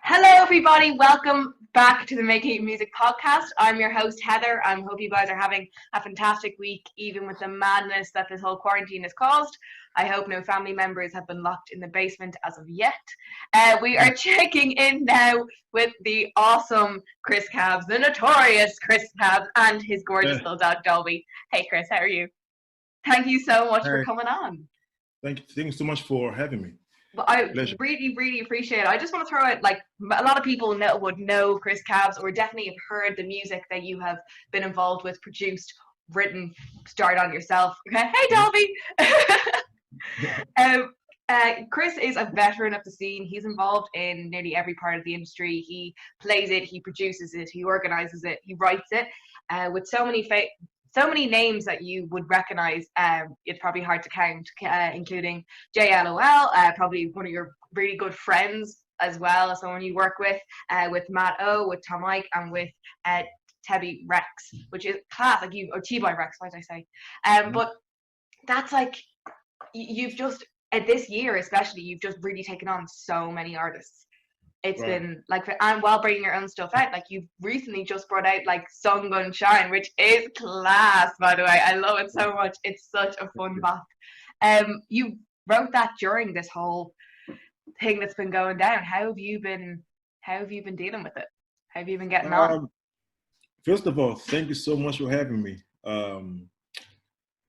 Hello, everybody. Welcome back to the Making Music podcast. I'm your host, Heather. I hope you guys are having a fantastic week, even with the madness that this whole quarantine has caused. I hope no family members have been locked in the basement as of yet. We are checking in now with the awesome Chris Kabs, the notorious Chris Kabs, and his gorgeous Yeah. little dog, Dolby. Hey, Chris, how are you? Thank you so much for Hi. coming on. Thank you so much for having me. But I Pleasure. really appreciate it. I just want to throw out, like, a lot of people would know Chris Kabs, or definitely have heard the music that you have been involved with, produced, written, starred on yourself. Okay, hey Dolby. Chris is a veteran of the scene. He's involved in nearly every part of the industry. He plays it, he produces it, he organizes it, he writes it, with so many names that you would recognize. It's probably hard to count, including JyellowL, probably one of your really good friends as well, someone you work with Matt O, with Tomike, and with Tebi Rex, which is class, like you, or T-Boy Rex, what did I say? But that's like, you've just, this year especially, you've just really taken on so many artists. It's Right. been like, and while bringing your own stuff out, like you've recently just brought out like Sun Gun Shine, which is class, by the way. I love it so much. It's such a fun bop. You wrote that during this whole thing that's been going down. How have you been dealing with it? How have you been getting on? First of all, thank you so much for having me.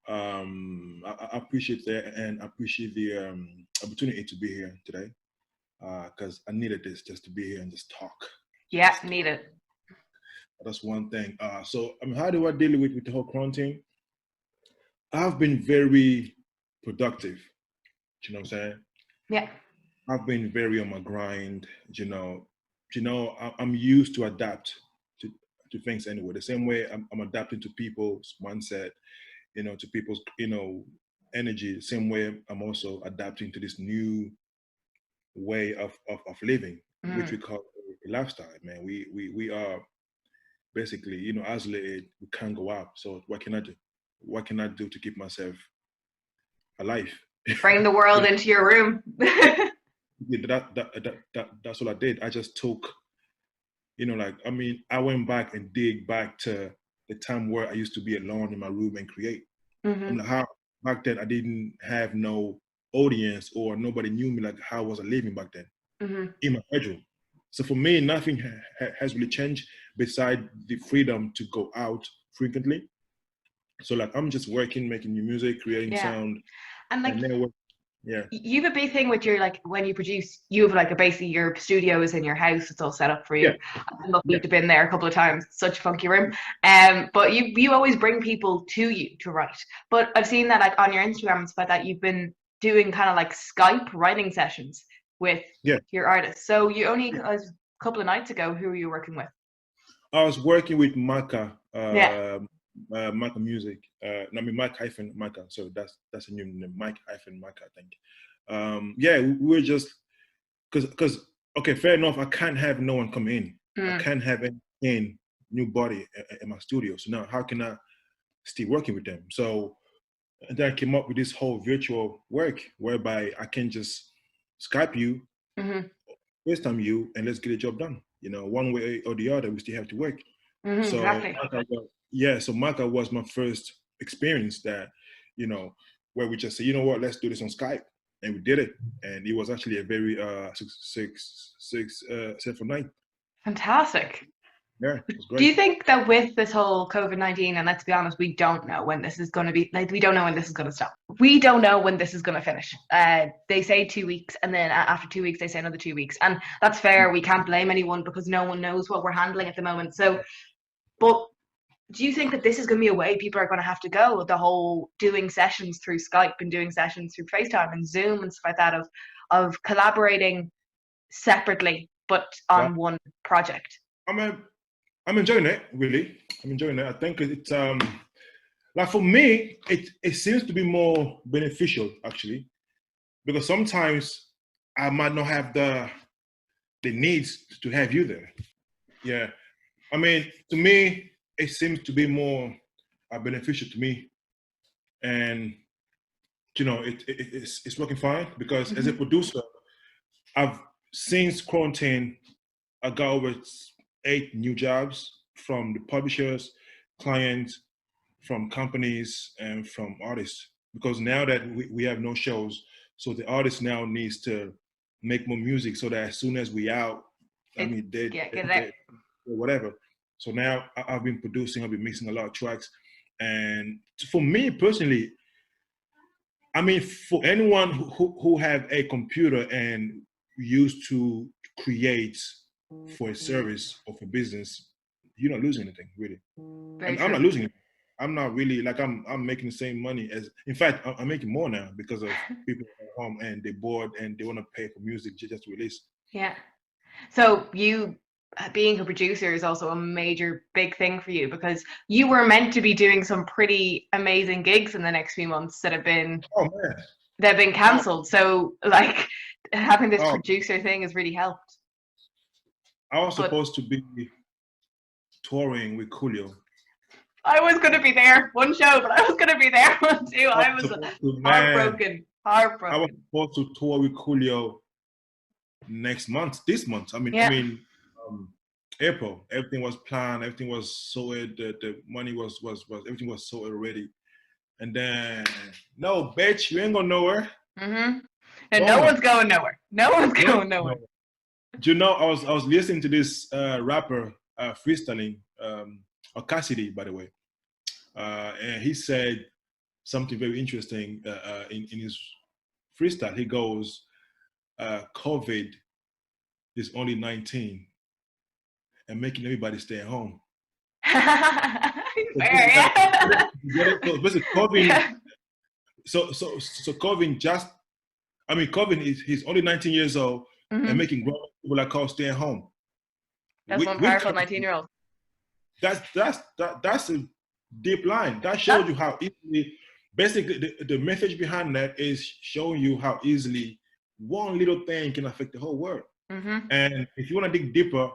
I appreciate that, and I appreciate the opportunity to be here today, because I needed this just to be here and just talk. Yeah, need it. That's one thing. So, how do I deal with the whole quarantine? I've been very productive. You know what I'm saying? Yeah. I've been very on my grind. I'm used to adapt to things anyway. The same way I'm adapting to people's mindset, to people's, energy. The same way I'm also adapting to this new way of living, which we call a lifestyle. Man, we are basically, isolated. We can't go out. So what can I do? What can I do to keep myself alive? Bring the world into your room. That's what I did. I just took, I went back and dig back to the time where I used to be alone in my room and create. Mm-hmm. How back then I didn't have no audience or nobody knew me, like how was I living back then in my bedroom. So for me, nothing has really changed beside the freedom to go out frequently. So like I'm just working, making new music, creating sound, and like, then yeah. You have a big thing with your, like, when you produce, you have like basically your studio is in your house, it's all set up for you. I'm lucky to have been there a couple of times. Such a funky room. But you always bring people to you to write. But I've seen that, like, on your Instagram and stuff, that you've been doing kind of like Skype writing sessions with your artists. So you only, a couple of nights ago, who were you working with? I was working with Maka. Maka Music. Mike-Maka. So that's a new name, Mike-Maka, I think. We were just because okay, fair enough. I can't have no one come in. I can't have any new body in my studio. So now, how can I still working with them? So then I came up with this whole virtual work whereby I can just Skype you, FaceTime you, and let's get a job done. One way or the other, we still have to work. So Exactly. So Maka was my first experience that, where we just say, you know what, let's do this on Skype. And we did it. And it was actually a very successful night. Fantastic. Yeah, it was great. Do you think that with this whole COVID-19, and let's be honest, we don't know when this is going to be, like, we don't know when this is going to stop. We don't know when this is going to finish. They say 2 weeks, and then after 2 weeks, they say another 2 weeks. And that's fair. We can't blame anyone because no one knows what we're handling at the moment. So, but do you think that this is going to be a way people are going to have to go, the whole doing sessions through Skype and doing sessions through FaceTime and Zoom and stuff like that, of collaborating separately but on one project? I'm enjoying it, really. I'm enjoying it. I think it's like, for me, it seems to be more beneficial, actually, because sometimes I might not have the needs to have you there. Yeah, to me, it seems to be more beneficial to me, and it's working fine because as a producer, I've since quarantine, I got over 8 new jobs from the publishers, clients, from companies, and from artists. Because now that we have no shows, so the artist now needs to make more music so that as soon as we out, I mean, get it out. whatever. So now I've been producing, I've been mixing a lot of tracks. And for me personally, I mean, for anyone who have a computer and used to create for a service or for business, you're not losing anything really. I'm not losing it. I'm not really like I'm making the same money as. In fact, I'm making more now because of people at home and they're bored and they want to pay for music just to release. Yeah. So you being a producer is also a major big thing for you, because you were meant to be doing some pretty amazing gigs in the next few months that have been they've been cancelled. So like having this producer thing has really helped. I was supposed to be touring with Coolio. I was going to be there one show, but I was going to be there one too. I was heartbroken. I was supposed to tour with Coolio this month. I mean, April. Everything was planned. Everything was sorted. The money was everything was sorted already. And then, no, bitch, you ain't going nowhere. And no one's going nowhere. No one's going nowhere. Do you know, I was listening to this rapper freestyling, Cassidy, by the way, and he said something very interesting in his freestyle. He goes, COVID is only 19 and making everybody stay at home. So COVID just, I mean, COVID he's only 19 years old and making grown people like us stay at home. That's one powerful 19-year-old. That's a deep line. That shows you how easily, basically the message behind that is showing you how easily one little thing can affect the whole world. And if you want to dig deeper,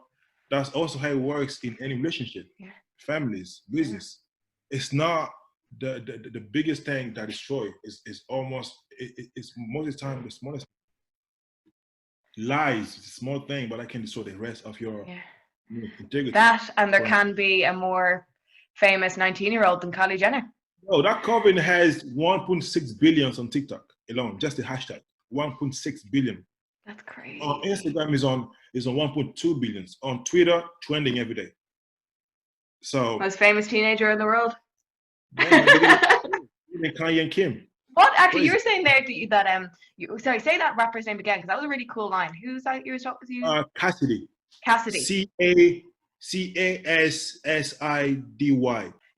that's also how it works in any relationship, families, business. It's not the biggest thing that destroys. It's almost, it's most of the time the smallest. Lies, it's a small thing, but I can destroy the rest of your integrity. That, and there can be a more famous 19-year-old than Kylie Jenner. No, that Coven has 1.6 billion on TikTok alone, just the hashtag. 1.6 billion. That's crazy. On Instagram is on 1.2 billion. On Twitter, trending every day. So most famous teenager in the world. Kanye and Kim. What actually you were saying there sorry, say that rapper's name again, because that was a really cool line. Who's that you were talking to? Cassidy. CASSIDY.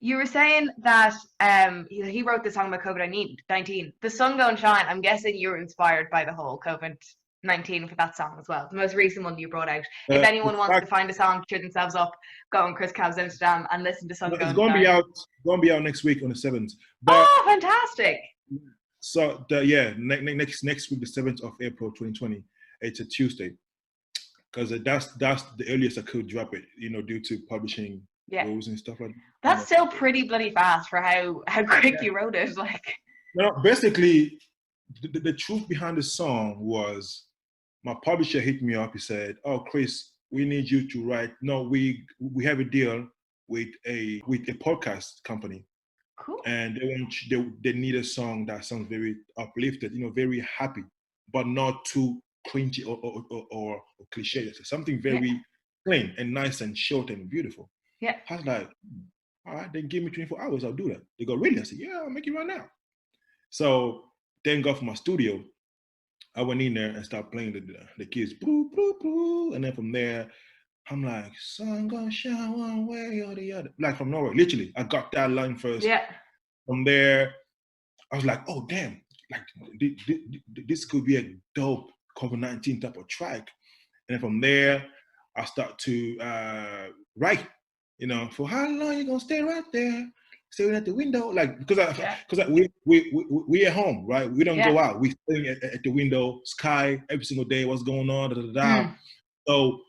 You were saying that he wrote the song about COVID-19. The Sun Go and Shine, I'm guessing you were inspired by the whole COVID-19 for that song as well. The most recent one you brought out. If anyone wants to find a song to cheer themselves up, go on CHRIS KABS Instagram and listen to Sun Go and Shine. It's going to be out next week on the 7th. Oh, fantastic. So next week, the 7th of April 2020, it's a Tuesday. Because that's the earliest I could drop it, due to publishing rules and stuff like that. That's still pretty bloody fast for how quick you wrote it. Like, basically, the truth behind the song was my publisher hit me up. He said, "Oh, Chris, we need you to write. No, we have a deal with a podcast company, cool, and they need a song that sounds very uplifted, very happy, but not too cringy or cliche. Something very plain and nice and short and beautiful." Yeah. I was like, all right, then give me 24 hours, I'll do that. They go, really? I said, yeah, I'll make it right now. So thank God for my studio. I went in there and started playing the kids, boo, boo, boo. And then from there, I'm like, sun gonna shine one way or the other. Like from nowhere, literally. I got that line first. Yeah. From there, I was like, oh, damn. Like, this could be a dope COVID-19 type of track. And then from there, I start to write. For how long you gonna stay right there, staring at the window? Like, because we at home, right? We don't go out. We staying at the window, sky every single day. What's going on? So,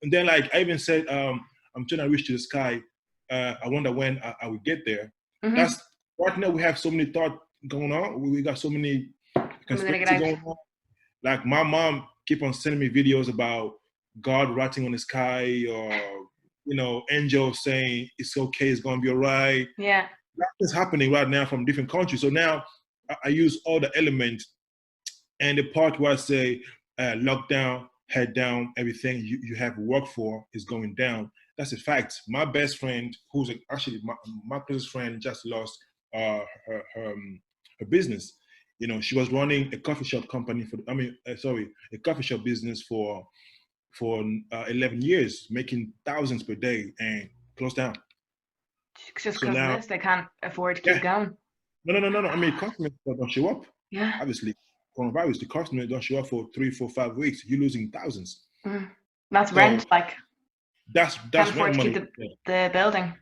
and then like I even said, I'm trying to reach to the sky. I wonder when I will get there. That's right now. We have so many thoughts going on. We got so many conspiracies going on. Like my mom keep on sending me videos about God writing on the sky, or angels saying it's okay, it's gonna be all right. Yeah. That is happening right now from different countries. So now I use all the elements, and the part where I say lockdown, head down, everything you have worked for is going down. That's a fact. My best friend, who's actually my closest friend, just lost her business. She was running a coffee shop company a coffee shop business for 11 years, making thousands per day, and closed down. Just because of this, they can't afford to keep going. No. I mean, customers don't show up. Yeah. Obviously, coronavirus, the customers don't show up for 3, 4, 5 weeks. You're losing thousands. That's rent, like. That's can't afford rent to money. keep the building.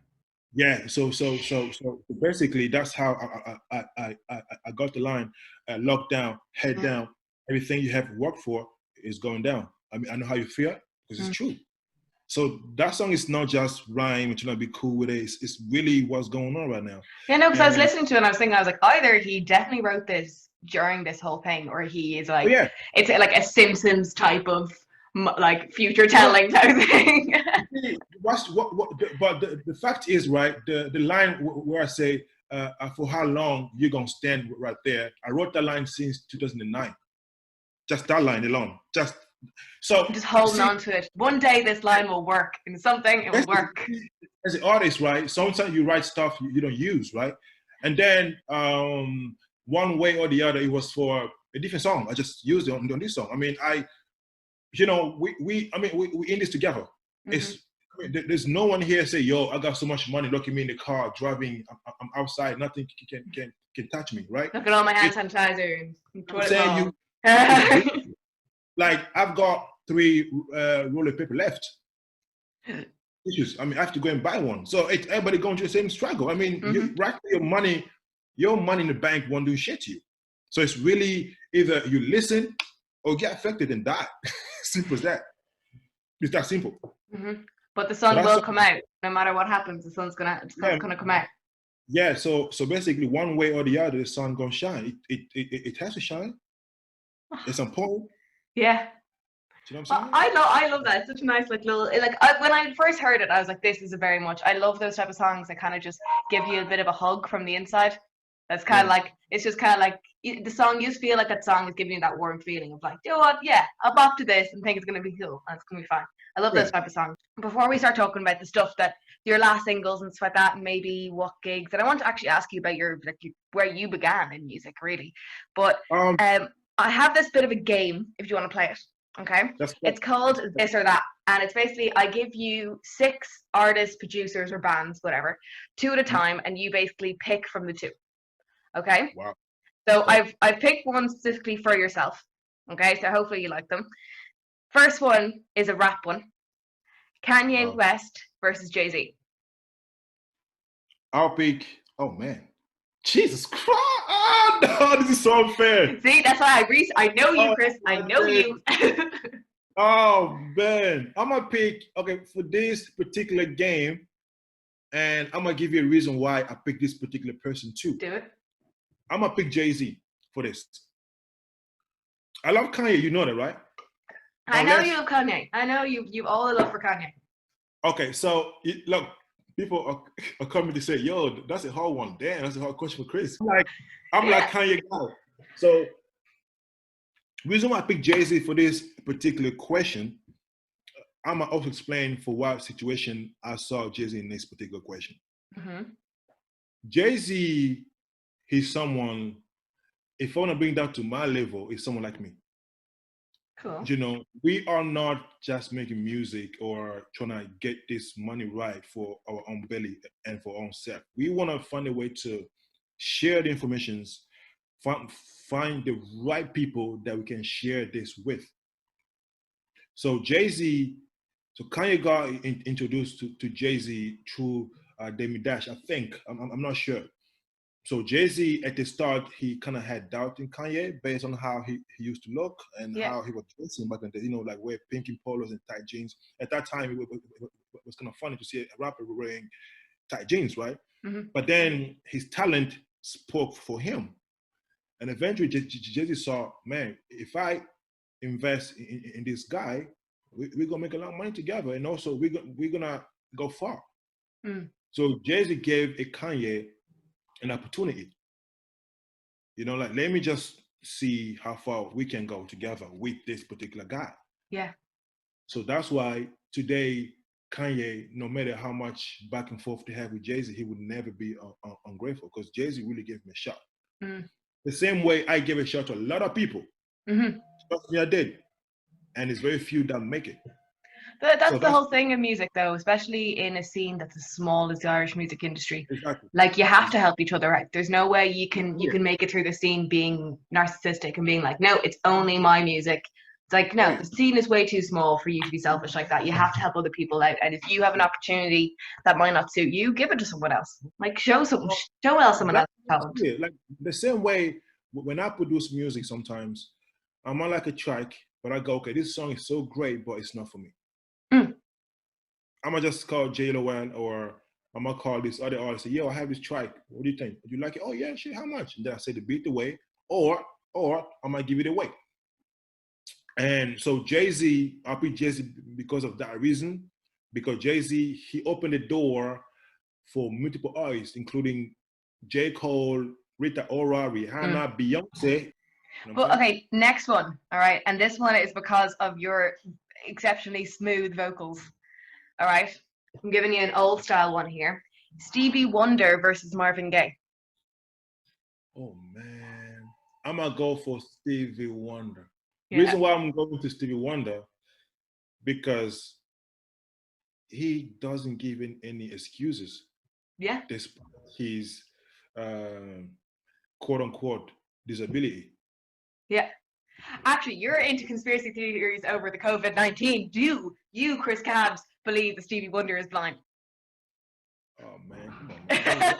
Yeah. So basically, that's how I got the line. Lockdown, head down. Everything you have worked for is going down. I mean, I know how you feel because it's true. So that song is not just rhyme and trying to be cool with it. It's really what's going on right now. Yeah, no, because I was listening to it and I was thinking, I was like, either he definitely wrote this during this whole thing, or he is like, it's like a Simpsons type of like future telling type thing. But the fact is, right, the line where I say, for how long you're going to stand right there, I wrote that line since 2009. Just that line alone. Just holding on to it. One day this line will work. In something, it will work. As an artist, right, sometimes you write stuff you don't use, right? And then one way or the other, it was for a different song. I just used it on this song. I mean, we in this together. There's no one here say, yo, I got so much money, look at me in the car driving, I'm outside, nothing can touch me, right? Look at all my hand sanitizer and toilet roll. Like, I've got 3 roll of paper left. Issues. I mean, I have to go and buy one. So everybody going through the same struggle. I mean, your money in the bank won't do shit to you. So it's really either you listen or get affected and die. Simple as that. It's that simple. But the sun will come out. No matter what happens, the sun's gonna come out. Yeah. So basically, one way or the other, the sun gonna shine. It has to shine. It's important. Yeah. You know what I'm saying? I love that. It's such a nice little when I first heard it, I was like, this is very much. I love those type of songs that kind of just give you a bit of a hug from the inside. That's kind of like, it's just kind of like the song. You just feel like that song is giving you that warm feeling of like, you know what? Yeah, I'll bop to this and think it's gonna be cool and it's gonna be fine. I love those type of songs. Before we start talking about the stuff that your last singles and stuff like that, and maybe what gigs, and I want to actually ask you about where you began in music, really. But I have this bit of a game if you want to play it. Okay, it's called This or That, and it's basically I give you 6 artists, producers, or bands, whatever, 2 at a time, and you basically pick from the 2. Okay. Wow. So I've picked one specifically for yourself. Okay, so hopefully you like them. First one is a rap one. Kanye West versus Jay-Z. I'll pick. Oh man, Jesus Christ! Oh no, this is so unfair. See, that's why I know you, Chris. I know you. Oh man, I'm gonna pick. Okay, for this particular game, and I'm gonna give you a reason why I picked this particular person too. Do it. I'm gonna pick Jay-Z for this. I love Kanye. You know that, right? I know you love Kanye. I know you all love for Kanye. Okay, so look, people are coming to say, "Yo, that's a hard one. Damn, that's a hard question for Chris." I'm like Kanye guy. So, reason why I picked Jay-Z for this particular question, I'm gonna also explain for what situation I saw Jay-Z in this particular question. Jay-Z, he's someone. If I want to bring that to my level, is someone like me. Cool. You know, we are not just making music or trying to get this money right for our own belly and for our own self. We want to find a way to share the information, find the right people that we can share this with. So Jay-Z, so Kanye got introduced to Jay-Z through Demi Dash, I think. I'm not sure. So Jay-Z at the start, he kind of had doubt in Kanye based on how he used to look and how he was dressing back then. You know, like wear pinky polos and tight jeans. At that time, it was kind of funny to see a rapper wearing tight jeans, right? But then his talent spoke for him. And eventually Jay-Z saw, man, if I invest in this guy, we're gonna make a lot of money together, and also we're gonna go far. So Jay-Z gave a Kanye an opportunity. Like, let me just see how far we can go together with this particular guy. Yeah. So that's why today Kanye, no matter how much back and forth they have with Jay-Z, he would never be ungrateful, because Jay-Z really gave him a shot. The same way I gave a shot to a lot of people. Trust me, I did. And it's very few that make it. That's the whole thing in music, though, especially in a scene that's as small as the Irish music industry. Exactly. Like, you have to help each other out. There's no way you can make it through the scene being narcissistic and being like, no, it's only my music. It's like, no, the scene is way too small for you to be selfish like that. You have to help other people out. And if you have an opportunity that might not suit you, give it to someone else. Like, show someone else someone else's talent. Yeah, like the same way when I produce music, sometimes I'm on like a track, but I go, okay, this song is so great, but it's not for me. I'm gonna just call JyellowL, or I'm gonna call this other artist, say, yo, I have this track. What do you think? Do you like it? Oh yeah, shit, how much? And then I say the beat away, or I might give it away. And so Jay-Z, I picked Jay-Z because of that reason, because Jay-Z, he opened the door for multiple artists, including J. Cole, Rita Ora, Rihanna, Beyonce. Well, okay, next one, all right? And this one is because of your exceptionally smooth vocals, all right? I'm giving you an old style one here. Stevie Wonder versus Marvin Gaye. Oh, man. I'm going to go for Stevie Wonder. Yeah. Reason why I'm going to Stevie Wonder, because he doesn't give in any excuses. Yeah. Despite his quote unquote disability. Yeah. Actually, you're into conspiracy theories over the COVID-19. Do you, CHRIS KABS, believe that Stevie Wonder is blind? Oh man, come on.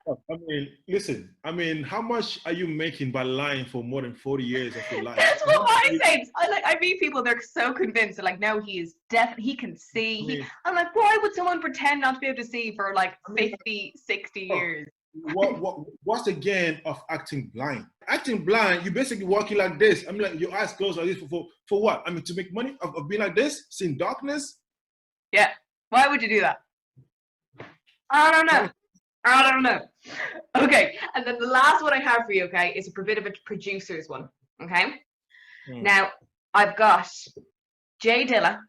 I mean, listen. I mean, how much are you making by lying for more than 40 years of your life? That's what I say. I meet people, they're so convinced. They're like, no, he is deaf. He can see. I'm like, why would someone pretend not to be able to see for like 50, 60 years? What's the gain of acting blind? Acting blind, you basically walking like this. I mean, like your eyes closed like this for what? I mean, to make money of being like this, seeing darkness. Yeah. Why would you do that? I don't know. Okay, and then the last one I have for you, okay, is a bit of a producer's one, okay? Now, I've got JyellowL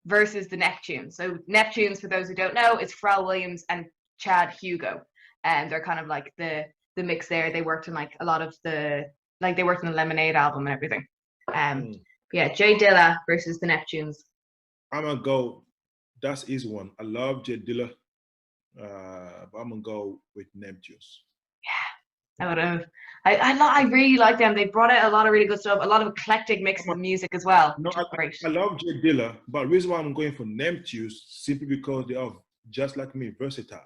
versus the Neptunes. So Neptunes, for those who don't know, is Pharrell Williams and Chad Hugo. And they're kind of like the mix there. They worked on like a lot of they worked on the Lemonade album and everything. Yeah, JyellowL versus the Neptunes. I'm gonna go, that's easy one. I love JyellowL. But I'm gonna go with Neptunes. Yeah, I really like them. They brought out a lot of really good stuff, a lot of eclectic mixes of music as well. No, I love JyellowL, but the reason why I'm going for Neptunes simply because they are just like me, versatile.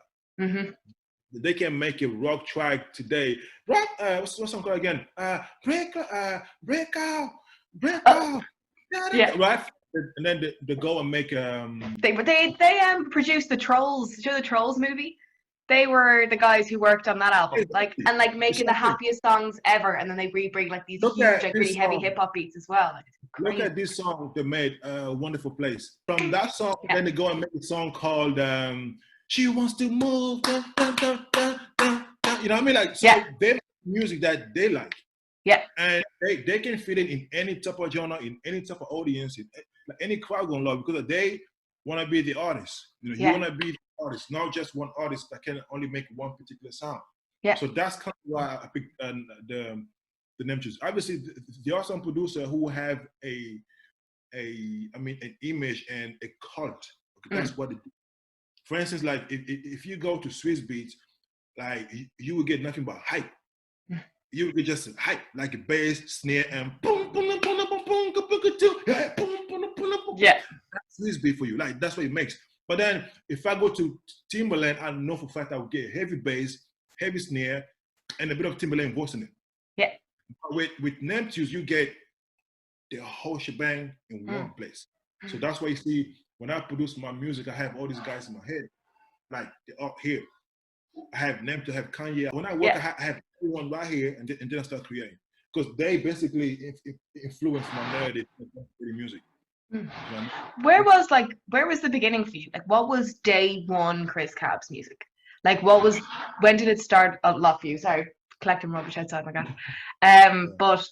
They can make a rock track today. Rock, what's the song called again? Break out. Yeah. Right. And then they go and make They produced the Trolls. You know the Trolls movie? They were the guys who worked on that album, making the happiest songs ever, and then they bring like these huge, like really heavy hip hop beats as well. Look at this song they made, "Wonderful Place." From that song, then they go and make a song called "She Wants to Move." Dun, dun, dun, dun, dun, dun. You know what I mean? Like, so they make music that they like. Yeah. And they can fit it in any type of genre, in any type of audience, in any crowd gonna love, because they want to be the artist. You want to be the artist, not just one artist that can only make one particular sound. Yeah. So that's kind of why I picked the Neptunes. Obviously, there are some producers who have an image and a cult. Okay, that's what they do. For instance, like if you go to Swiss Beats, like you will get nothing but hype. You will get just hype, like a bass, snare, and boom, boom, boom, boom, boom, boom, boom, boom. Yeah. That's Swiss Beat for you. Like that's what it makes. But then if I go to Timbaland, I know for a fact I will get heavy bass, heavy snare, and a bit of Timbaland voice in it. Yeah. But with Neptunes, you get the whole shebang in one place. So that's why you see when I produce my music, I have all these guys in my head, like they're up here. I have Neptunes, I have Kanye. When I work, I have everyone right here, and then I start creating. because they basically influenced my narrative in music. Mm. You know what I mean? Where was the beginning for you? Like, what was day one CHRIS Kabs music? Like, when did it start a lot for you? Sorry, collecting rubbish outside my god. But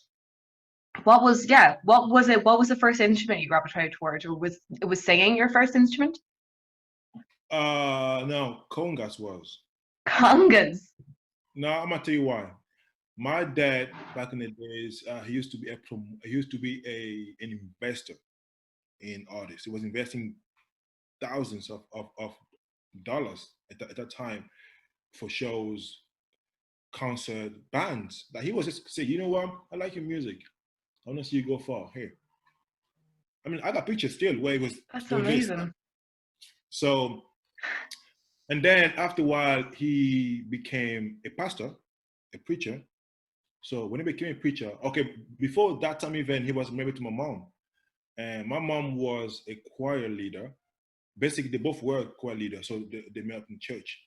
what was it? What was the first instrument you gravitated towards, or was singing your first instrument? No, congas was. Congas. No, I'm gonna tell you why. My dad back in the days, he used to be an investor in artists. He was investing thousands of dollars at that time for shows, concert, bands. That he was just say, you know what, I like your music. I want to see you go far. Here. I mean, I got pictures still where it was. That's amazing. So, and then after a while, he became a pastor, a preacher. So when he became a preacher, okay, before that time even, he was married to my mom. And my mom was a choir leader. Basically, they both were choir leaders, so they met up in church.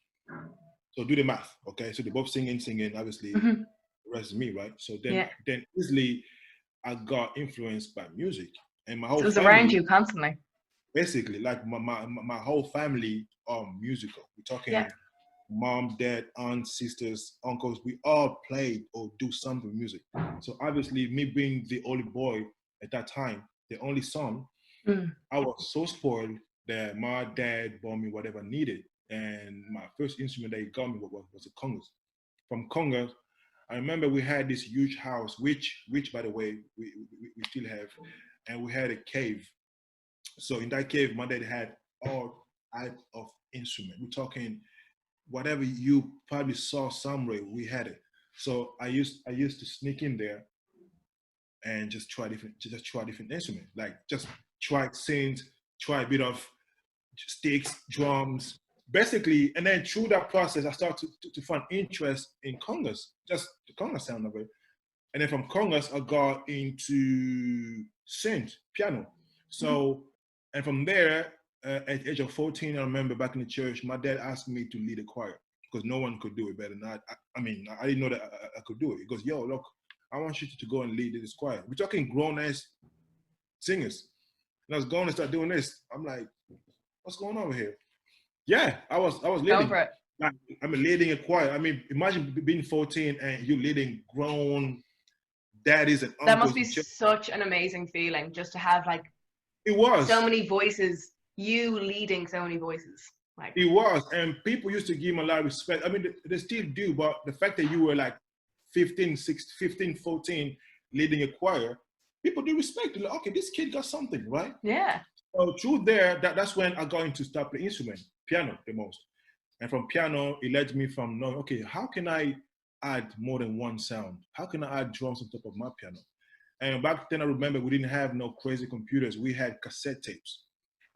So do the math, okay? So they both singing, obviously, the rest is me, right? So then easily, I got influenced by music. And my whole so it was family, around you constantly. Basically, like my whole family are musical. We're talking mom, dad, aunts, sisters, uncles. We all played or do something with music. So obviously, me being the only boy at that time, the only son, I was so spoiled that my dad bought me whatever I needed. And my first instrument that he got me was a congas. From congas, I remember we had this huge house, which by the way, we still have, and we had a cave. So in that cave, my dad had all types of instruments. We're talking whatever you probably saw somewhere, we had it. So I used to sneak in there and just try different instruments. Like just try synths, try a bit of sticks, drums, basically. And then through that process, I started to find interest in congas, just the conga sound of it. And then from congas, I got into synth, piano. So, and from there, at the age of 14, I remember back in the church, my dad asked me to lead a choir because no one could do it better than I. I mean, I didn't know that I could do it. He goes, yo, look, I want you to go and lead this choir. We're talking grown-ass singers. And I was going to start doing this. I'm like, what's going on over here? Yeah, I was leading. Go for it. Like, I mean, leading a choir. I mean, imagine being 14 and you leading grown daddies and uncles. That must be such an amazing feeling, just to have like it was so many voices, you leading so many voices. Like it was, and people used to give him a lot of respect. I mean, they still do, but the fact that you were like 15, 14, leading a choir, people do respect. Like, okay, this kid got something, right? Yeah. So through there, that's when I got into start playing instrument, piano the most. And from piano, it led me from knowing, okay, how can I add more than one sound? How can I add drums on top of my piano? And back then, I remember we didn't have no crazy computers. We had cassette tapes.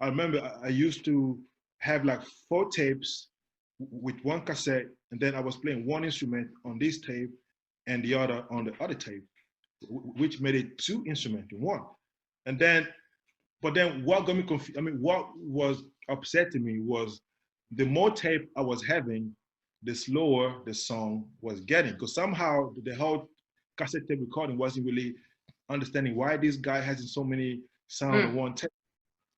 I remember I used to have like 4 tapes with one cassette, and then I was playing one instrument on this tape and the other on the other tape, which made it 2 instruments in one. And then, but then what got me confused, I mean, what was upsetting me was the more tape I was having, the slower the song was getting. Because somehow the whole cassette tape recording wasn't really understanding why this guy has so many sound on one tape.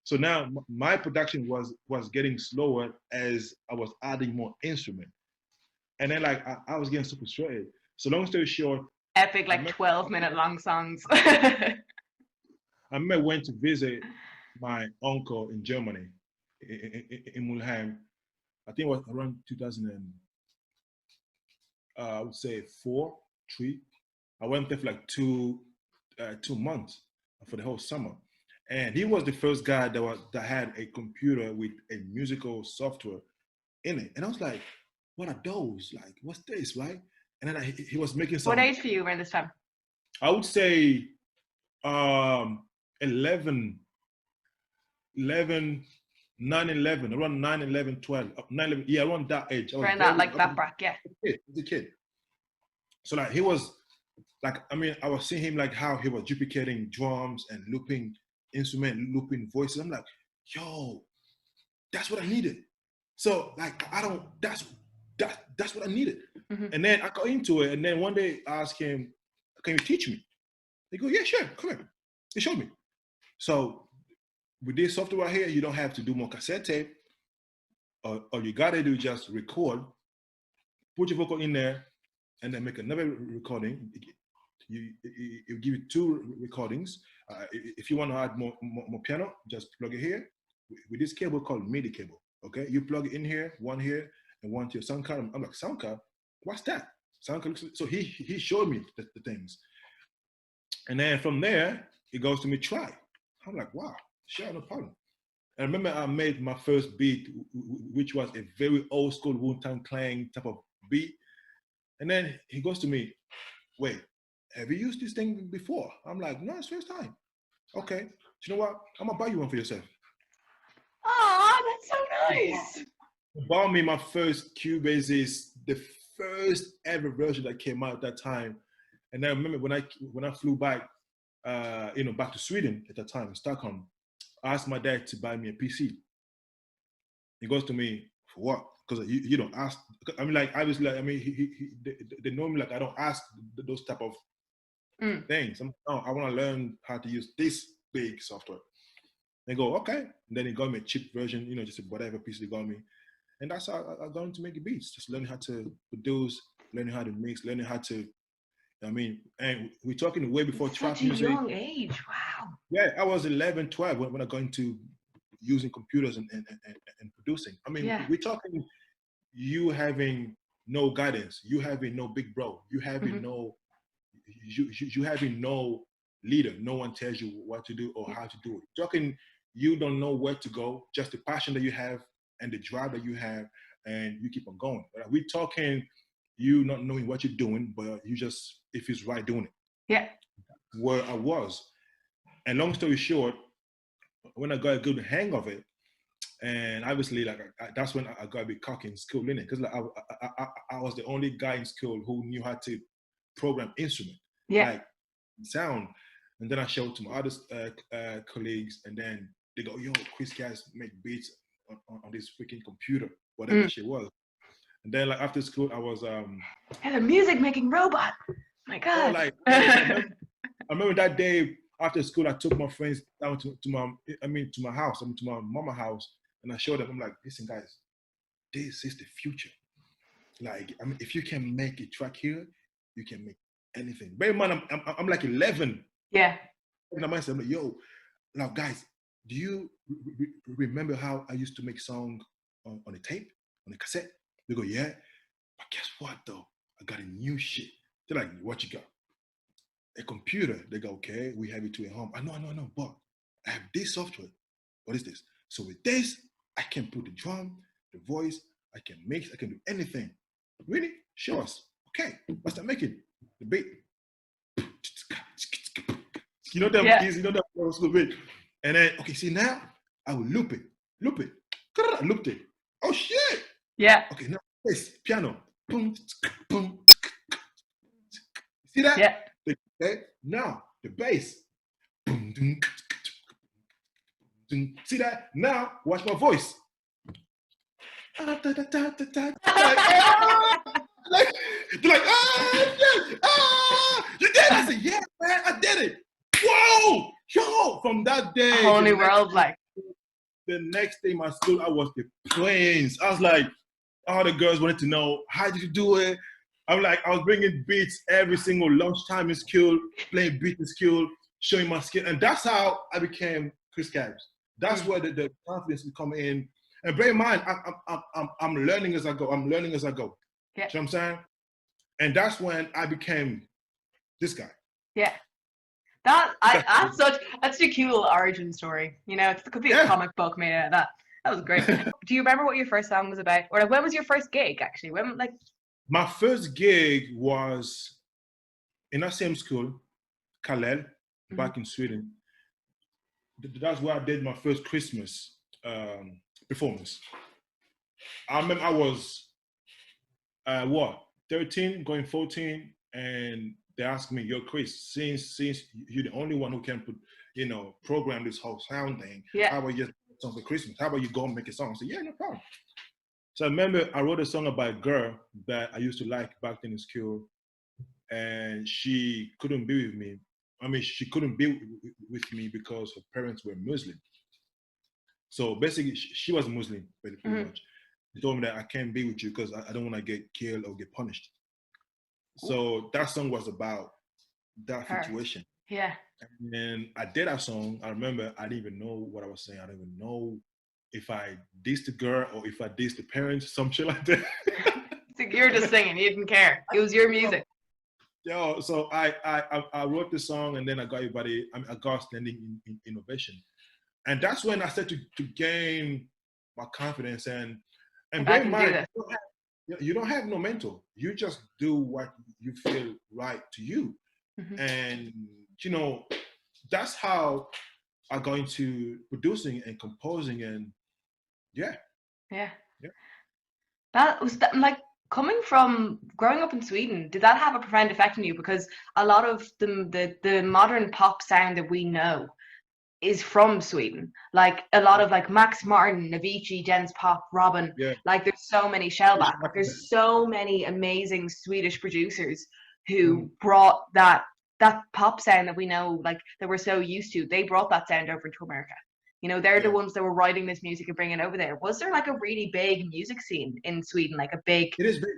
So now my production was getting slower as I was adding more instrument. And then like I was getting super frustrated. So long story short, epic, like 12-minute long songs. I remember I went to visit my uncle in Germany, in Mulheim. I think it was around 2000 and I would say 4, 3. I went there for like 2 months for the whole summer. And he was the first guy that had a computer with a musical software in it. And I was like, what are those? Like, what's this, right? And then he was making some. What age were you around this time? I would say 11, 9, 11, around 9, 11, 12, 9, 11, yeah, around that age. Around that, like that bracket, yeah. I was a kid. So like he was, like, I mean, I was seeing him like how he was duplicating drums and looping instrument, looping voices. I'm like, yo, that's what I needed. So like, that's what I needed. And then I got into it. And then one day I asked him, can you teach me? They go, yeah, sure, come here. They showed me. So with this software here, you don't have to do more cassette tape. All you gotta do is just record, put your vocal in there, and then make another recording. It'll give you 2 recordings. If you want to add more piano, just plug it here with this cable called MIDI cable. Okay, you plug it in here, one here, and one to your sound card. I'm like, sound card? What's that? Sound card. So he showed me the things, and then from there it goes to me try. I'm like, wow, sure, no problem. And I remember I made my first beat, which was a very old school Wu-Tang Clan type of beat. And then he goes to me, wait, have you used this thing before? I'm like, no, it's first time. Okay, so you know what? I'm gonna buy you one for yourself. Oh, that's so nice. He bought me my first Cubase, the first ever version that came out at that time. And I remember when I flew back, back to Sweden at that time in Stockholm, I asked my dad to buy me a PC. He goes to me, for what? Because you don't ask. I mean, like, obviously, like, I mean, they know me, like, I don't ask those type of things. I want to learn how to use this big software. They go, okay. And then he got me a cheap version, just whatever piece they got me. And that's how I got into making beats, just learning how to produce, learning how to mix, learning how to, and we're talking way before trap music. Such a young age, wow. Yeah, I was 11, 12 when I got into using computers and producing. I mean, we're talking you having no guidance, you having no big bro, you having you having no leader, no one tells you what to do or how to do it. Talking, you don't know where to go, just the passion that you have and the drive that you have, and you keep on going. We're talking you not knowing what you're doing, but you just, if it's right, doing it. Yeah. Where I was. And long story short, when I got a good hang of it, and obviously, like, that's when I got a bit cocky in school, innit? Because like, I was the only guy in school who knew how to program instrument, like sound. And then I showed to my other colleagues, and then they go, yo, Chris Kabs make beats on this freaking computer, whatever shit was. And then, like, after school, I was and a music making robot. My God. I remember that day after school, I took my friends down to my house, to my mama's house, and I showed them. I'm like, listen, guys, this is the future. Like, I mean, if you can make a track here, you can make anything. Bear in mind, I'm like 11. Yeah. And I'm like, yo, now guys, do you remember how I used to make songs on a tape, on a cassette? They go, yeah. But guess what though? I got a new shit. They're like, what you got? A computer. They go, okay, we have it to a home. I know, but I have this software. What is this? So with this, I can put the drum, the voice, I can mix, I can do anything. Really? Show us. Okay, what's that making? The beat. You know them keys, you know that old school beat. And then, okay, see now, I will loop it. I looped it. Oh shit! Yeah. Okay, now bass, piano. Boom, boom. See that? Yeah. Okay, now the bass. Boom, boom, boom. See that? Now watch my voice. Like, they're like, you did it! I said, yeah, man, I did it. Whoa! Yo! From that day, a whole new world, like. The next day in my school, I was the planes. I was like, all the girls wanted to know, how did you do it? I'm like, I was bringing beats every single lunchtime in school, playing beats in school, showing my skill. And that's how I became Chris Kabs. That's where the confidence would come in. And bear in mind, I'm learning as I go. I'm learning as I go. Yeah. You know what I'm saying? And that's when I became this guy. Yeah. That's such a cool origin story. You know, it could be a comic book made out of that. That was great. Do you remember what your first song was about? Or like, when was your first gig, actually? When, like, my first gig was in that same school, JyellowL, back in Sweden. That's where I did my first Christmas performance. I remember I was 13, going 14, and they asked me, yo, Chris, since you're the only one who can program this whole sound thing, how about you just song for Christmas? How about you go and make a song? I said, yeah, no problem. So I remember I wrote a song about a girl that I used to like back then in school, and she couldn't be with me. I mean, she couldn't be with me because her parents were Muslim. So basically, she was Muslim, pretty much. She told me that I can't be with you because I don't want to get killed or get punished. So that song was about that situation. Yeah. And I did that song. I remember I didn't even know what I was saying. I didn't even know if I dissed the girl or if I dissed the parents, some shit like that. So you're just singing. You didn't care. It was your music. Yo, so I wrote the song, and then I got everybody. I got standing innovation, and that's when I started to gain my confidence and bear in mind, you don't have no mentor. You just do what you feel right to you, and you know that's how I got into producing and composing, and yeah. That was like coming from growing up in Sweden. Did that have a profound effect on you? Because a lot of the modern pop sound that we know is from Sweden. Like a lot of like Max Martin, Avicii, Jens Pop, Robin. Like there's so many Shellback. There's so many amazing Swedish producers who brought that pop sound that we know, like that we're so used to. They brought that sound over to America. You know, they're the ones that were writing this music and bringing it over there. Was there like a really big music scene in Sweden? Like a big... It is big.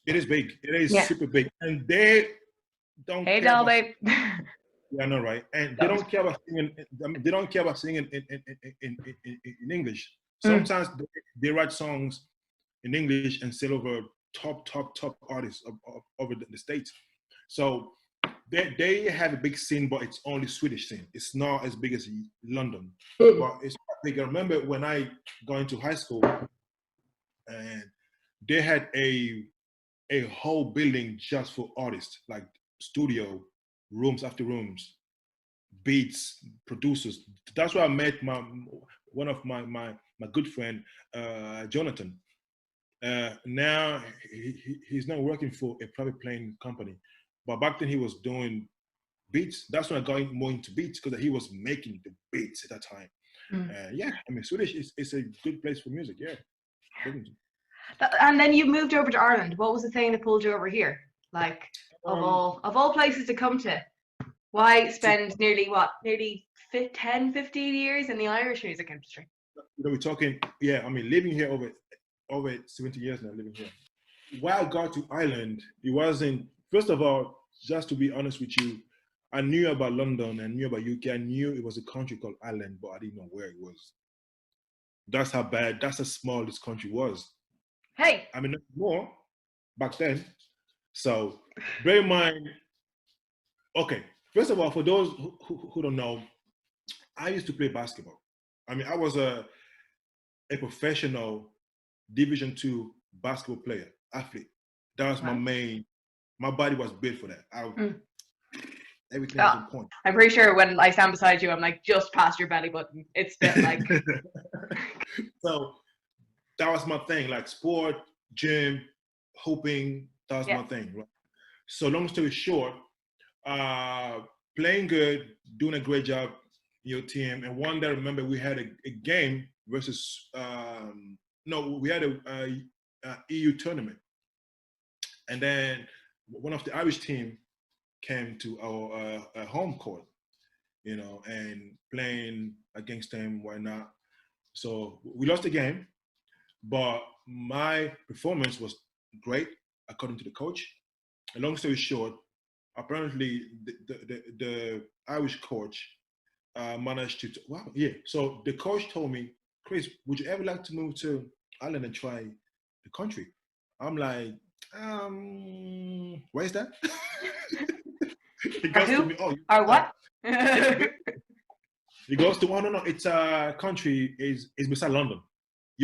It is big. It is super big. And they don't care about... babe. Yeah, I know, right? And they don't care about singing. They don't care about singing in English. Sometimes they write songs in English and sell over top artists over the States. So they have a big scene, but it's only Swedish scene. It's not as big as London, but it's big. I remember when I got into high school, and they had a whole building just for artists, like studio, rooms after rooms, beats, producers. That's where I met one of my good friend, Jonathan. Now he's not working for a private plane company, but back then he was doing beats. That's when I got more into beats, because he was making the beats at that time. Yeah, I mean, Swedish is a good place for music. Yeah. And then you moved over to Ireland. What was the thing that pulled you over here? Like of all places to come to, why spend nearly 10, 15 years in the Irish music industry? We're talking, yeah. I mean, living here over 70 years now. Living here. Why I got to Ireland, it wasn't. First of all, just to be honest with you, I knew about London and knew about UK. I knew it was a country called Ireland, but I didn't know where it was. That's how bad. That's how small this country was. Hey, I mean, not more back then. So bear in mind. Okay, first of all, for those who don't know, I used to play basketball. I mean, I was a professional Division II basketball player, athlete. That was my main. My body was built for that. Everything was on point. I'm pretty sure when I stand beside you, I'm like just past your belly button. It's been like. So that was my thing, like sport, gym, hooping. That was my thing. Right? So long story short, playing good, doing a great job, your team. And one day, I remember we had a game versus. We had a EU tournament, and then one of the Irish team came to our home court, and playing against them. Why not? So we lost the game, but my performance was great according to the coach. And long story short, apparently the Irish coach managed to. Wow, yeah. So the coach told me, Chris, would you ever like to move to Ireland and try the country? I'm like, where is that? He goes to me, what? He goes to, no, it's a country, is beside London,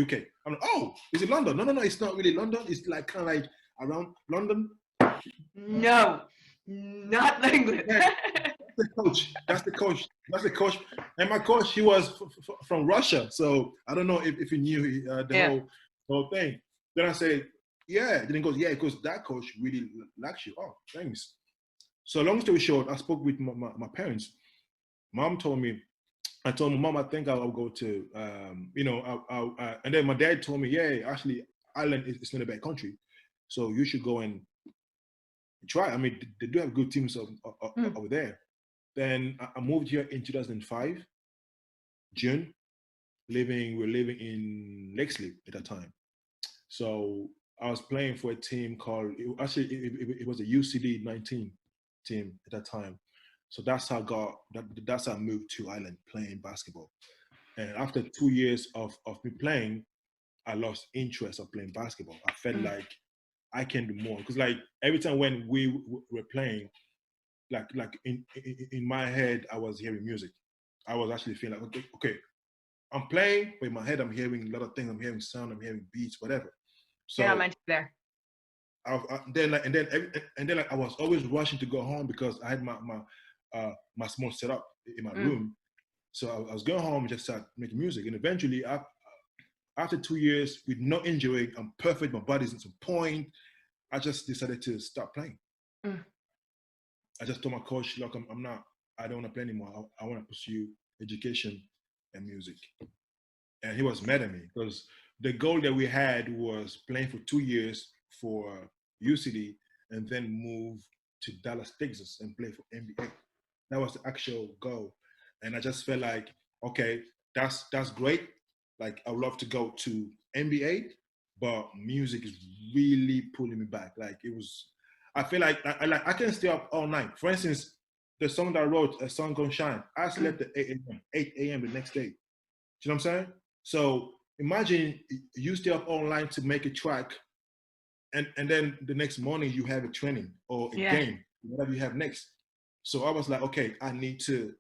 UK. I'm like, is it London? No, it's not really London. It's like kind of like around London. No, not England. That's the coach. And my coach, he was from Russia. So I don't know if he knew the whole thing. Then I said, yeah. Then he goes, yeah, because that coach really likes you. Oh, thanks. So long story short, I spoke with my parents. Mom told me, I told my mom, I think I'll go to, and then my dad told me, yeah, actually, Ireland is not a bad country. So you should go and try. I mean, they do have good teams over there. Then I moved here in 2005, June. We're living in Lake Sleep at that time. So I was playing for a team called, it was a UCD 19 team at that time. So that's how that's how I moved to Ireland playing basketball. And after 2 years of me playing, I lost interest of playing basketball. I felt like I can do more, because like every time when we were playing, like in my head, I was hearing music. I was actually feeling like, okay, I'm playing, but in my head, I'm hearing a lot of things. I'm hearing sound, I'm hearing beats, whatever. So yeah, I mentioned there. Then I was always rushing to go home because I had my small setup in my room. So I was going home and just start making music. And eventually, after 2 years with no injury, I'm perfect. My body's in some point. I just decided to stop playing. I just told my coach, look, I don't want to play anymore. I want to pursue education and music. And he was mad at me because the goal that we had was playing for 2 years for UCD and then move to Dallas, Texas and play for NBA. That was the actual goal. And I just felt like, okay, that's great. Like, I would love to go to NBA, but music is really pulling me back. Like, I feel like I can stay up all night. For instance, the song that I wrote, A Sun Gonna Shine, I slept at 8 a.m. the next day. Do you know what I'm saying? So imagine you stay up all night to make a track, and then the next morning you have a training or a game, whatever you have next. So I was like, okay, I need to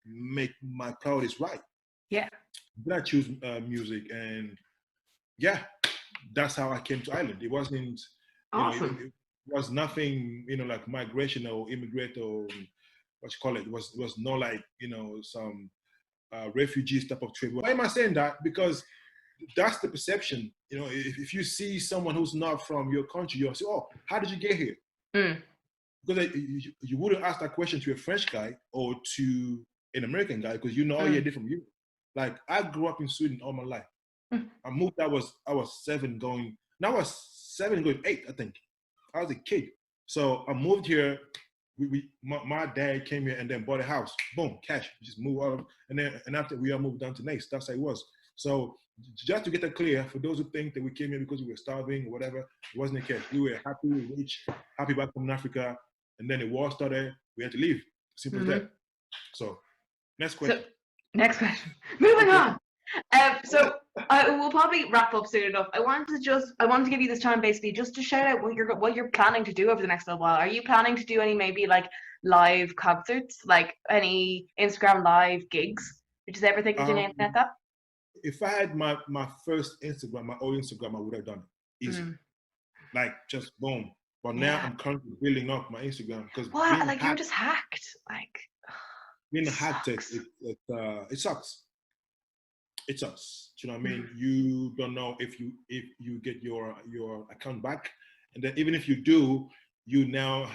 make my priorities right. Yeah. Then I choose music, and yeah, that's how I came to Ireland. It wasn't, awesome. It was nothing, like migration or immigrant or what you call it. It was not like, some refugees type of trip. Why am I saying that? Because that's the perception. If you see someone who's not from your country, you'll say, oh, how did you get here? Because you wouldn't ask that question to a French guy or to an American guy, because oh, yeah, they're from Europe. Like, I grew up in Sweden all my life. I moved, I was 7 going 8, I think. I was a kid. So I moved here. My dad came here and then bought a house. Boom, cash. Just move out. And after we all moved down to Nice. That's how it was. So just to get that clear, for those who think that we came here because we were starving or whatever, it wasn't the case. We were happy, rich, happy back from Africa. And then the war started. We had to leave. Simple as that. So next question. Moving on. So we'll probably wrap up soon enough. I want to give you this time basically just to shout out what you're planning to do over the next little while. Are you planning to do any maybe like live concerts, like any Instagram live gigs? Did you ever think of doing anything like that? If I had my first Instagram, my old Instagram, I would have done it easy. Like, just boom. But now I'm currently building up my Instagram because you're just hacked. Like, being hacked, it sucks. It sucks. Do you know what I mean? You don't know if you get your account back, and then even if you do, you now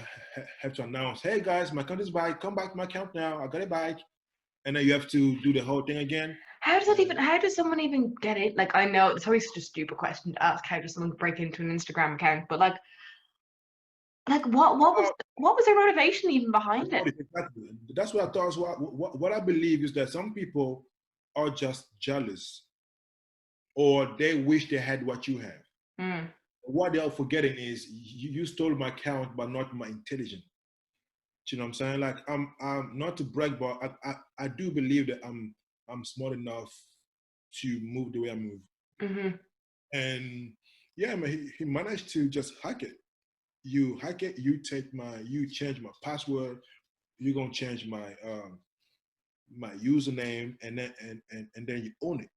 have to announce, "Hey guys, my account is back. Come back to my account now. I got it back," and then you have to do the whole thing again. How does someone even get it? Like, I know it's always such a stupid question to ask. How does someone break into an Instagram account? But like what was their motivation even behind it? Exactly. That's what I thought. What I believe is that some people are just jealous, or they wish they had what you have. What they're forgetting is you stole my account, but not my intelligence. Do you know what I'm saying? Like, I'm not to brag, but I do believe that I'm smart enough to move the way I move. And yeah, man, he managed to just hack it. You hack it, you change my password, you're gonna change my my username, and then you own it.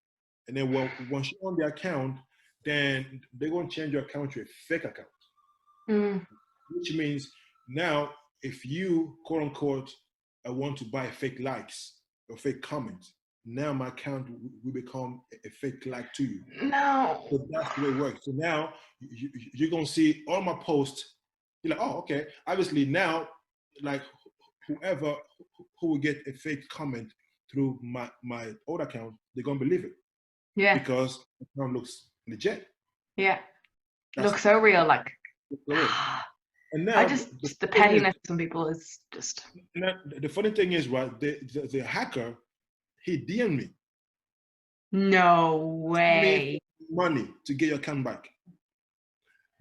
And then once you own the account, then they're gonna change your account to a fake account. Which means now, if you quote unquote want to buy fake likes or fake comments, now my account will become a fake like to you. No. So that's the way it works. So now you're gonna see all my posts. You're like, oh, okay. Obviously now, like, whoever who will get a fake comment through my old account, they're gonna believe it. Yeah. Because the account looks legit. Yeah. Looks so real, like. And now just the pettiness of some people is just. The funny thing is, right? The hacker, he DM'd me. No way. Money to get your account back.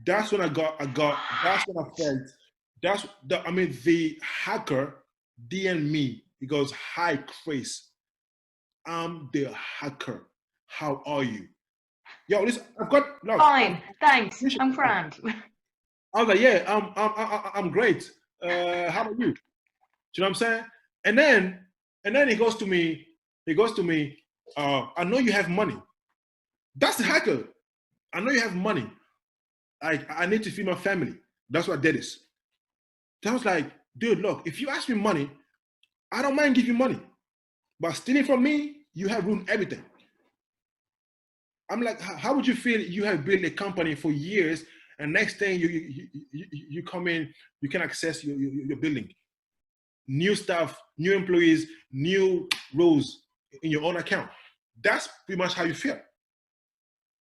That's when that's when I felt, the hacker DM'd me. He goes, "Hi, Chris. I'm the hacker. How are you?" Yo, listen, I've got fine, thanks. I'm grand. I was like, "Yeah, I'm great. How about you?" Do you know what I'm saying? And then he goes to me, "I know you have money." That's the hacker. "I know you have money. I need to feed my family. That's what that is." I was like, "Dude, look, if you ask me money, I don't mind giving you money. But stealing from me, you have ruined everything." I'm like, "How would you feel you have built a company for years and next thing you come in, you can access your building. New staff, new employees, new roles in your own account." That's pretty much how you feel.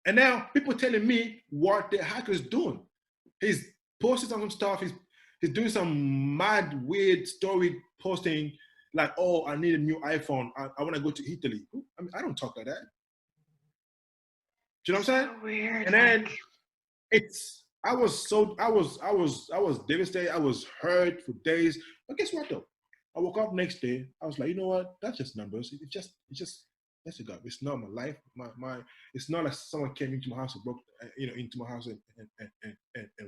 And now people telling me what the hacker is doing. He's posting some stuff. He's doing some mad, weird story posting like, "Oh, I need a new iPhone. I want to go to Italy." I mean, I don't talk like that. Do you know what I'm saying? So weird. And then I was devastated. I was hurt for days. But guess what though? I woke up next day. I was like, you know what? That's just numbers. It's just that's a God. It's not my life. My it's not like someone came into my house and broke into my house and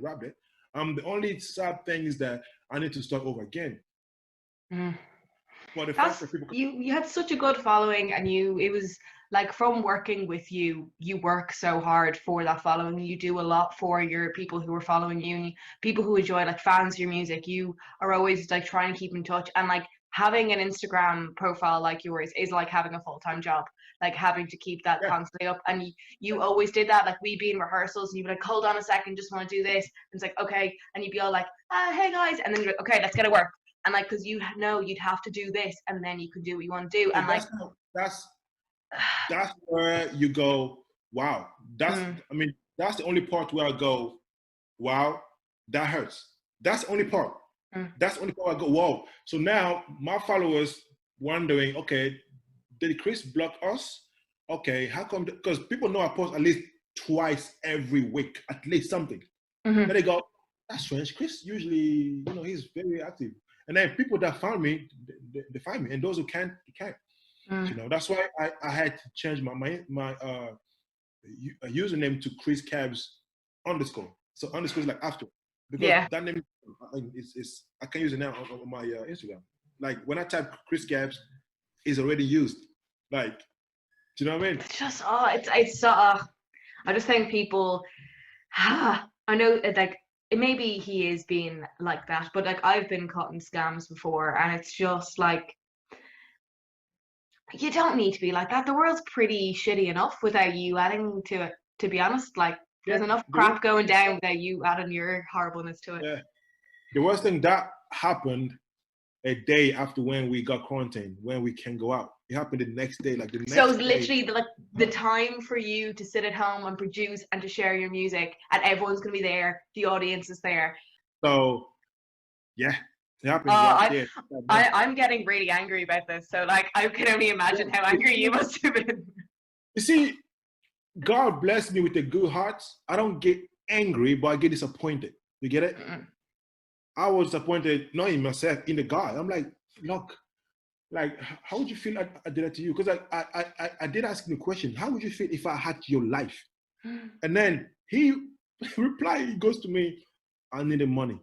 robbed it. The only sad thing is that I need to start over again. But the fact that people you had such a good following, and it was like from working with you work so hard for that following. You do a lot for your people who are following you, people who enjoy, like fans of your music. You are always like trying to keep in touch, and like having an Instagram profile like yours is like having a full-time job, like having to keep that constantly up. And you always did that. Like we'd be in rehearsals and you'd be like, "Hold on a second, just want to do this." And it's like, "Okay," and you'd be all like, "Hey guys," and then you're like, "Okay, let's get to work." And like, because you know you'd have to do this, and then you can do what you want to do. And that's where you go, wow. That's the only part where I go, wow, that hurts. That's the only part. That's the only part I go, whoa. So now my followers wondering, okay, did Chris block us? Okay, how come? Because people know I post at least twice every week, at least something. Then they go, "That's strange. Chris usually, he's very active." And then people that found me, they find me, and those who can't, can't. That's why I had to change my username to CHRIS KABS _. So underscore is like after, because that name is I can use it now on my Instagram. Like when I type CHRIS KABS, it's already used. Like, do you know what I mean? It's just it's so. I just think people. I know like. Maybe he is being like that, but like I've been caught in scams before, and it's just like you don't need to be like that. The world's pretty shitty enough without you adding to it, to be honest. Like there's enough crap going down without you adding your horribleness to it. Yeah. The worst thing that happened a day after when we got quarantined, when we can go out. It happened the next day, like the next day. So literally the time for you to sit at home and produce and to share your music, and everyone's gonna be there, the audience is there. So yeah, it happened. I'm getting really angry about this. So like I can only imagine how angry you must have been. You see, God blessed me with a good heart. I don't get angry, but I get disappointed. You get it? I was disappointed, not in myself, in the God. I'm like, look, like, how would you feel I did that to you? Because I did ask him a question. How would you feel if I had your life? And then he replied, he goes to me, "I needed money."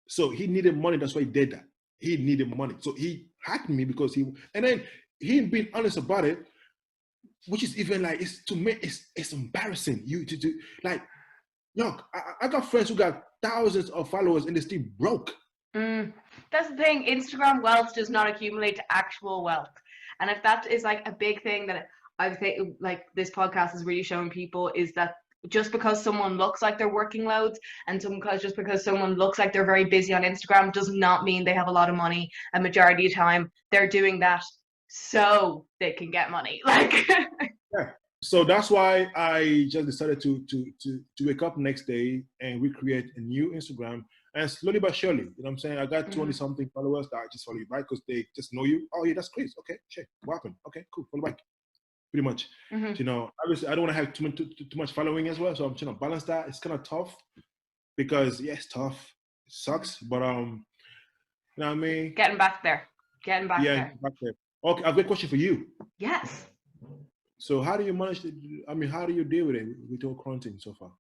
So he needed money. That's why he did that. He needed money. So he hacked me because and then he being honest about it, which is even like, to me, it's embarrassing. You to do like, look, I got friends who got thousands of followers and they still broke. That's the thing. Instagram wealth does not accumulate to actual wealth. And if that is like a big thing that I think like this podcast is really showing people, is that just because someone looks like they're working loads, and just because someone looks like they're very busy on Instagram, does not mean they have a lot of money. A majority of the time they're doing that so they can get money. Like So that's why I just decided to wake up next day and recreate a new Instagram. And slowly but surely, you know what I'm saying? I got 20 something followers that I just follow you back because they just know you. Oh yeah, that's Chris. Okay, shit. What happened? Okay, cool. Follow back. Pretty much. You know, obviously I don't want to have too much following as well. So I'm trying to balance that. It's kind of tough because yeah, it's tough. It sucks. But you know what I mean? Getting back there. Yeah, back there. Okay, I've got a question for you. Yes. So how do you manage to, I mean, how do you deal with it with your quarantine so far?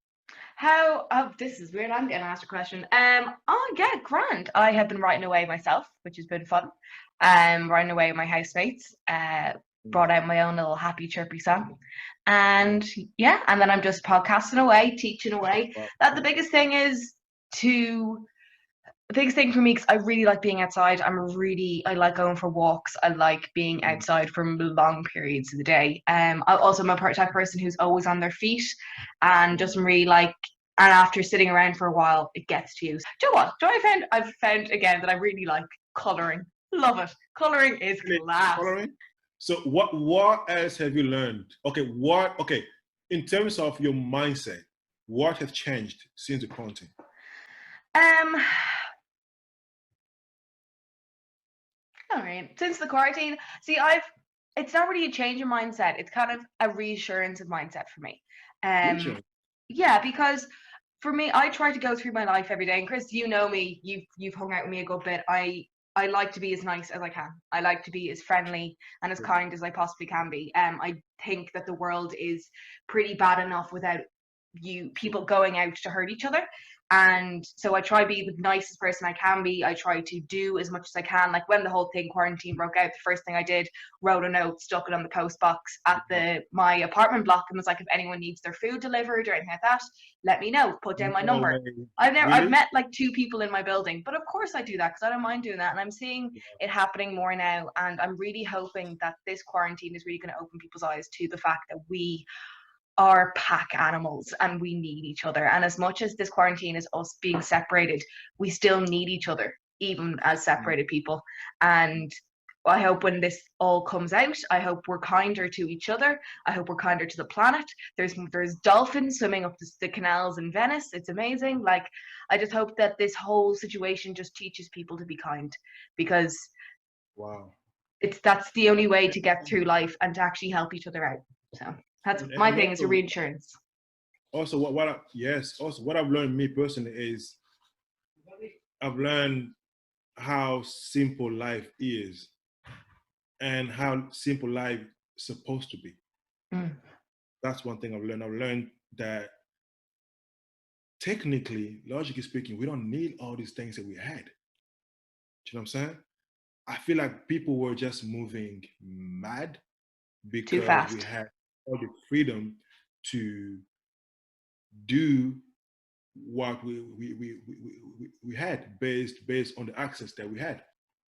This is weird. I'm getting asked a question. Oh yeah, grand. I have been writing away myself, which has been fun. Writing away with my housemates. Brought out my own little happy chirpy song. And yeah, and then I'm just podcasting away, teaching away. That the biggest thing is to the biggest thing for me, because I really like being outside. I like going for walks. I like being outside for long periods of the day. I'm a type person who's always on their feet and doesn't really like, and after sitting around for a while, it gets to you. Do you know what? I've found again that I really like colouring. Love it. Colouring is class. Coloring? So what else have you learned? Okay, in terms of your mindset, what has changed since the quarantine? All right. Since the quarantine, it's not really a change in mindset. It's kind of a reassurance of mindset for me. Yeah, because for me, I try to go through my life every day. And Chris, you know me. You've hung out with me a good bit. I like to be as nice as I can. I like to be as friendly and as kind as I possibly can be. I think that the world is pretty bad enough without people going out to hurt each other. And so I try to be the nicest person I can be. I try to do as much as I can. Like when the whole thing quarantine broke out, the first thing I did, wrote a note, stuck it on the post box at my apartment block, and was like, if anyone needs their food delivered or anything like that, let me know. Put down my number. I've met like 2 people in my building, but of course I do that because I don't mind doing that, and I'm seeing it happening more now. And I'm really hoping that this quarantine is really going to open people's eyes to the fact that we are pack animals and we need each other. And as much as this quarantine is us being separated, we still need each other, even as separated people. And I hope when this all comes out, I hope we're kinder to each other. I hope we're kinder to the planet. There's dolphins swimming up the canals in Venice. It's amazing. Like, I just hope that this whole situation just teaches people to be kind, because that's the only way to get through life and to actually help each other out. So that's my thing, is a reinsurance. Also, what I've learned, me personally, is I've learned how simple life is and how simple life is supposed to be. That's one thing I've learned. I've learned that technically, logically speaking, we don't need all these things that we had. Do you know what I'm saying? I feel like people were just moving mad because we had all the freedom to do what we had based on the access that we had.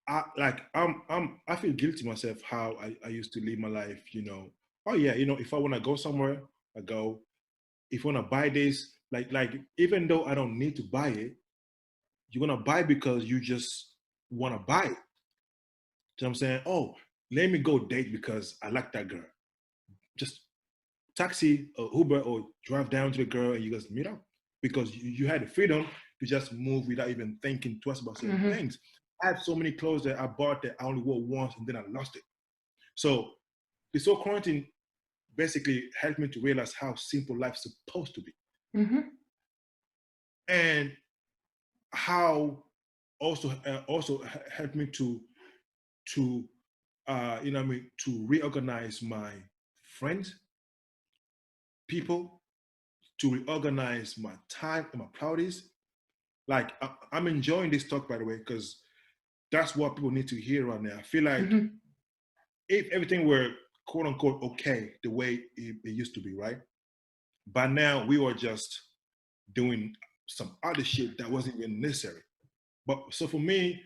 I feel guilty myself how I used to live my life, you know. Oh yeah, you know, if I want to go somewhere, I go. If I want to buy this, like even though I don't need to buy it, you're gonna buy because you just want to buy it. So I'm saying, oh, let me go date because I like that girl. Just taxi or Uber or drive down to the girl and you guys meet up, because you had the freedom to just move without even thinking twice about certain things. I have so many clothes that I bought that I only wore once and then I lost it. So this whole quarantine basically helped me to realize how simple life's supposed to be. And how also helped me to you know what I mean, to reorganize my friends, people, to reorganize my time and my priorities. Like I'm enjoying this talk, by the way, because that's what people need to hear right now. I feel like if everything were quote unquote okay the way it used to be, right? By now we were just doing some other shit that wasn't even necessary. But so for me,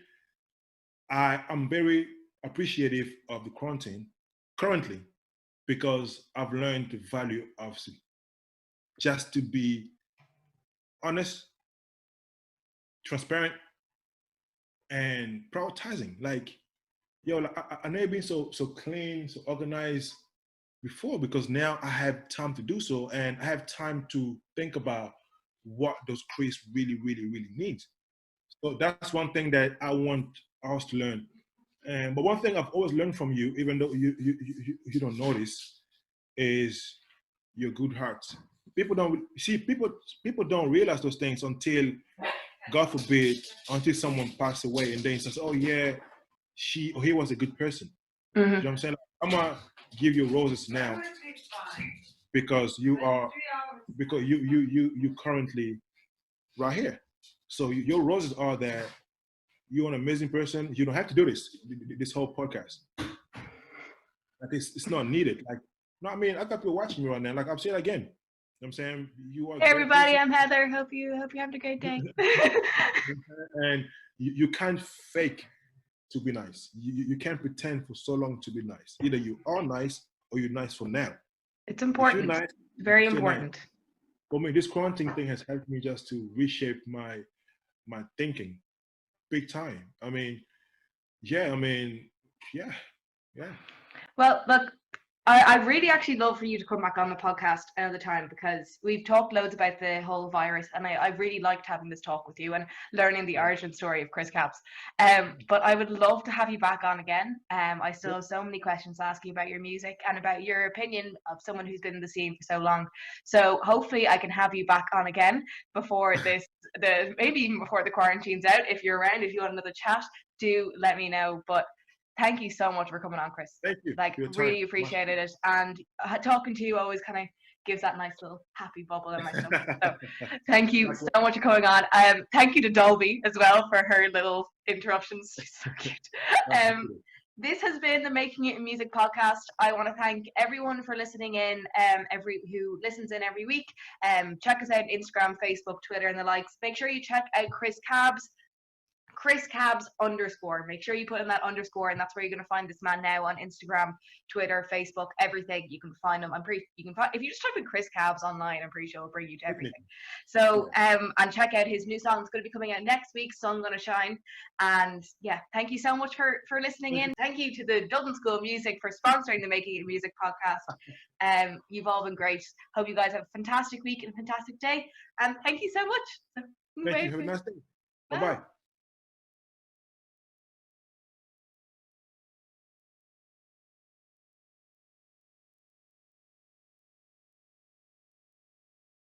I'm very appreciative of the quarantine currently, because I've learned the value of just to be honest, transparent, and prioritizing. Like, yo, like, I know being so clean, so organized, before, because now I have time to do so, and I have time to think about what does Chris really, really, really need. So that's one thing that I want us to learn. But one thing I've always learned from you, even though you don't notice, is your good heart. People don't see, people don't realize those things until, God forbid, until someone passed away, and then says, "Oh yeah, she or he was a good person." You know what I'm saying? I'm gonna give you roses now because you currently right here. So your roses are that you're an amazing person. You don't have to do this whole podcast. Like it's not needed. Like, no, I mean, I got people watching me right now. Like, I'm saying again. You know what I'm saying? You are a Hey great everybody, person. I'm Heather. Hope you having a great day. And you can't fake to be nice. You can't pretend for so long to be nice. Either you are nice or you're nice for now. It's If you're important. nice, Very stay nice. important. For me, this quarantine thing has helped me just to reshape my thinking big time. I mean, yeah, yeah. Well, look, I'd really actually love for you to come back on the podcast another time, because we've talked loads about the whole virus, and I really liked having this talk with you and learning the origin story of CHRIS KABS. But I would love to have you back on again. I still have so many questions to ask you about your music and about your opinion of someone who's been in the scene for so long. So hopefully I can have you back on again before maybe even before the quarantine's out. If you're around, if you want another chat, do let me know. But thank you so much for coming on, Chris. Thank you. Like, really appreciated it. And talking to you always kind of gives that nice little happy bubble in my stomach. So thank you so much for coming on. Thank you to Dolby as well for her little interruptions. She's so cute. This has been the Making It in Music podcast. I want to thank everyone for listening in, who listens in every week. Check us out on Instagram, Facebook, Twitter, and the likes. Make sure you check out CHRIS KABS. CHRIS KABS _. Make sure you put in that underscore, and that's where you're going to find this man now on Instagram, Twitter, Facebook, everything. You can find him. You can find, if you just type in CHRIS KABS online, I'm pretty sure it'll bring you to everything. So and check out his new song. It's going to be coming out next week, Sun Gonna Shine. And yeah, thank you so much for listening in. Thank you to the Dublin School of Music for sponsoring the Making It in Music podcast. You've all been great. Hope you guys have a fantastic week and a fantastic day. And thank you so much. Thank you. Have a nice day. Bye-bye.